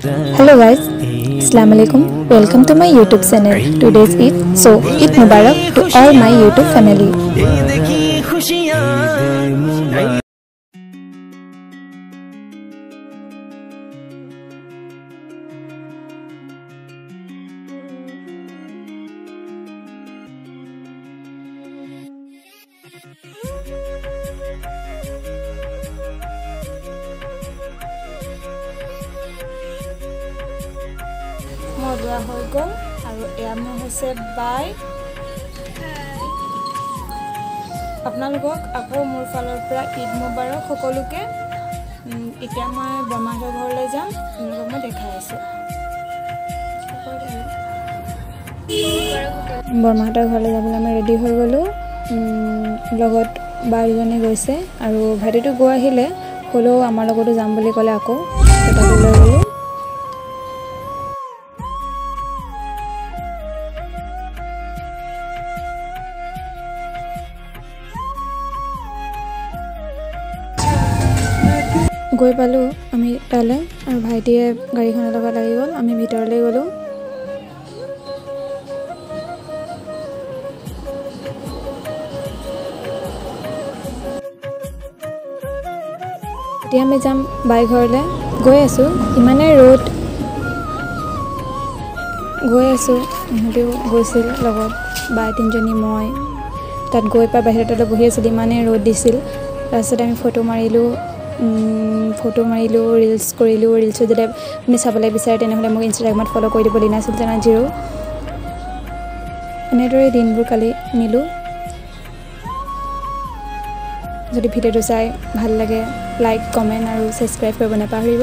Hello guys, Assalamualaikum. Welcome to my YouTube channel. Today's Eid, so Eid Mubarak to all my YouTube family. মৰুৱা হৈ গ'ল আৰু এয়া মোৰ হৈছে বাই আপোনালোকক আকৌ মোৰ ফালৰ পৰা ঈদ মুবাৰক সকলোকে এতিয়া মই বৰমাহঁতৰ ঘৰলৈ যাম আপোনালোকক মই দেখাই আছোঁ বৰমাহঁতৰ ঘৰলৈ যাবলৈ আমি ৰেডি হৈ গ'লোঁ লগত বাজনী গৈছে আৰু ভাইটিটো গৈ আহিলে হ'লেও আমাৰ লগতো যাম বুলি ক'লে আকৌ তালৈ লৈ গ'লোঁ গৈ পালোঁ আমি তালৈ আৰু ভাইটিয়ে গাড়ীখনৰ লগত লাগি গ'ল আমি ভিতৰলৈ গ'লোঁ এতিয়া আমি যাম বাই ঘৰলৈ গৈ আছোঁ ইমানেই ৰ'দ গৈ আছোঁ ইহঁতেও গৈছিল লগত বাই তিনিজনী মই তাত গৈ পাই বাহিৰতে বহি আছিল ইমানেই ৰ'দ দিছিল তাৰপিছতে আমি ফটো মাৰিলোঁ ৰিলছ কৰিলোঁ ৰিলছত যদি আপুনি চাবলৈ বিচাৰে তেনেহ'লে মোক ইনষ্টাগ্ৰামত ফ'ল' কৰি দিব লিনা চুলতানা 0 এনেদৰে দিনবোৰ কালি নিলোঁ যদি ভিডিঅ'টো চাই ভাল লাগে লাইক কমেণ্ট আৰু ছাবস্ক্ৰাইব কৰিব নাপাহৰিব